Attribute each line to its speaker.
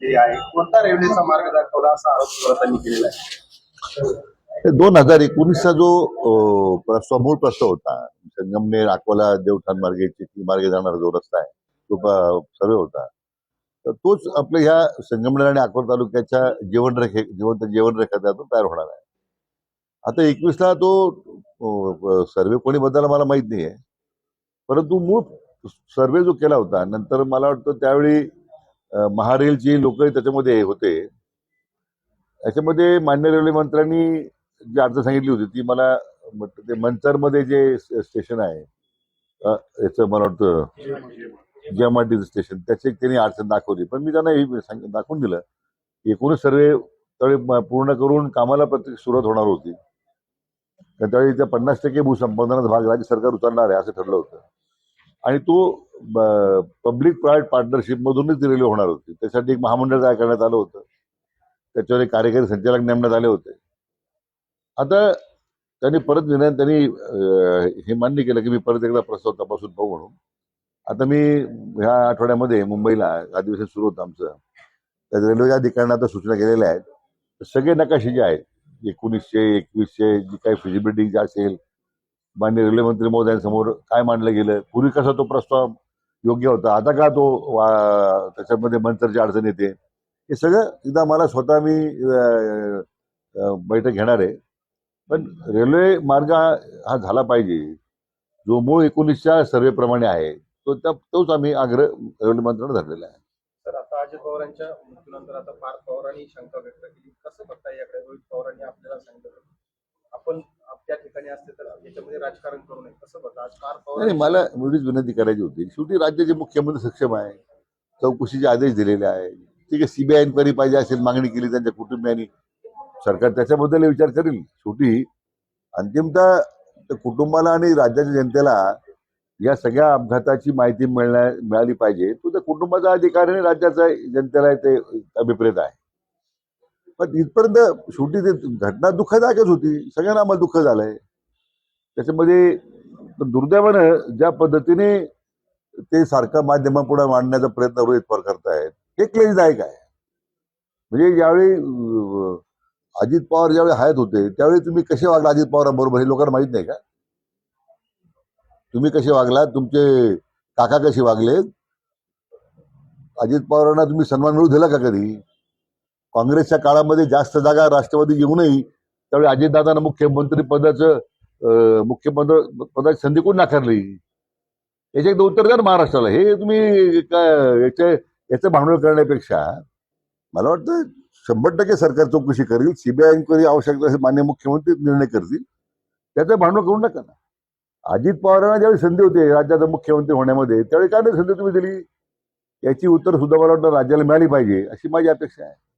Speaker 1: केली आहे. कोणता रेल्वेचा मार्ग दाखवला असा आरोप थोरातांनी केलेला आहे.
Speaker 2: 2019चा जो मूळ प्रस्ताव होता, संगमनेर अकोला देवठाण मार्गे चिखली मार्गे जाणारा जो रस्ता आहे तो सर्वे होता, तर तोच आपल्या ह्या संगमनेर आणि अकोला तालुक्याच्या जिवंत जीवनरेखा त्यातून तयार होणार आहे. आता 21ला तो सर्वे कोणी बद्दल मला माहित नाही आहे, परंतु मूळ सर्वे जो केला होता नंतर मला वाटतं त्यावेळी महारेलची लोक त्याच्यामध्ये होते. याच्यामध्ये मान्य रेल्वे मंत्र्यांनी जी अडचण सांगितली होती ती मला ते मंचरमध्ये जे स्टेशन आहे याचं मला वाटतं GMRTचं स्टेशन, त्याची त्यांनी अडचण दाखवली. पण मी त्यांना हे दाखवून दिलं एकूणच सर्वे त्यावेळी पूर्ण करून कामाला प्रत्येक सुरुवात होणार होती. त्यावेळी त्या 50% भूसंपादनाचा भाग राज्य सरकार उचलणार आहे असं ठरलं होतं आणि तो पब्लिक प्रायव्हेट पार्टनरशिप मधूनच ती रेल्वे होणार होती. त्यासाठी एक महामंडळ तयार करण्यात आलं होतं, त्याच्यावर एक कार्यकारी संचालक नेमण्यात आले होते. आता त्यांनी परत त्यांनी हे मान्य केलं की मी परत एकदा प्रस्ताव तपासून पाहू म्हणून. आता मी ह्या आठवड्यामध्ये मुंबईला अधिवेशन सुरू होतं आमचं, त्या रेल्वेच्या अधिकाऱ्यांना आता सूचना केलेल्या आहेत. सगळे नकाशे जे आहेत 1900 2100 जी काही फिजिबिलिटी जी असेल मान्य रेल्वे मंत्री महोदयांसमोर काय मांडलं गेलं, पूर्वी कसा तो प्रस्ताव योग्य होता, आता का तो त्याच्यामध्ये मंचरची अडचण येते, हे सगळं एकदा मला स्वतः मी बैठक घेणार आहे. पण रेल्वे मार्ग हा झाला पाहिजे जो मूळ 19च्या सर्वेप्रमाणे आहे तोच आम्ही आग्रह रेल्वे मंत्र्यांना धरलेला आहे.
Speaker 1: तर आता अजित पवारांच्या मृत्यूनंतर आता पार्थ पवारांनी शंका व्यक्त केली. कसं बघताय याकडे? रोहित पवारांनी आपल्याला सांगितलं आपण त्या ठिकाणी असते तर याच्यामध्ये राजकारण करू नये, कसं बघता? आज पार्थ पवार
Speaker 2: नाही, मला एवढीच विनंती करायची होती. शेवटी राज्याचे मुख्यमंत्री सक्षम आहे, चौकशीचे आदेश दिलेले आहे. ठीक आहे, सीबीआय इन्क्वायरी पाहिजे असेल मागणी केली त्यांच्या कुटुंबियांनी, सरकार त्याच्याबद्दल विचार करेल. शेवटी अंतिमतः कुटुंबाला आणि राज्याच्या जनतेला या सगळ्या अपघाताची माहिती मिळाली पाहिजे. तो त्या कुटुंबाचा अधिकार आणि राज्याचा जनतेला ते अभिप्रेत आहे. पण इथपर्यंत शेवटी ते घटना दुःखदायकच होती, सगळ्यांना आम्हाला दुःख झालंय त्याच्यामध्ये. दुर्दैवानं ज्या पद्धतीने ते सारखं माध्यमापुढे मांडण्याचा प्रयत्न रोहित पवार करतायत हे क्लेशदायक आहे. म्हणजे ज्यावेळी अजित पवार ज्यावेळी हयात होते त्यावेळी तुम्ही कसे वागला अजित पवारांबरोबर हे लोकांना माहित नाही का? तुम्ही कसे वागलात, तुमचे काका कसे वागले, अजित पवारांना तुम्ही सन्मान मिळू दिला का कधी? काँग्रेसच्या काळामध्ये जास्त जागा राष्ट्रवादी येऊनही त्यावेळी अजितदादांना मुख्यमंत्री पदाची संधी कोण नाकारली? याचे एकदा उत्तर द्या ना महाराष्ट्राला. हे तुम्ही काय याचं भांडवल करण्यापेक्षा मला वाटतं 100% सरकार चौकशी करेल, सीबीआय इन्क्वायरी आवश्यकता असेल मान्य मुख्यमंत्री निर्णय करतील, त्याचं भांडवल करू नका ना. अजित पवारांना ज्यावेळी संधी होती राज्याचा मुख्यमंत्री होण्यामध्ये त्यावेळी काय नाही संधी तुम्ही दिली, याची उत्तर सुद्धा मला वाटतं राज्याला मिळाली पाहिजे अशी माझी अपेक्षा आहे.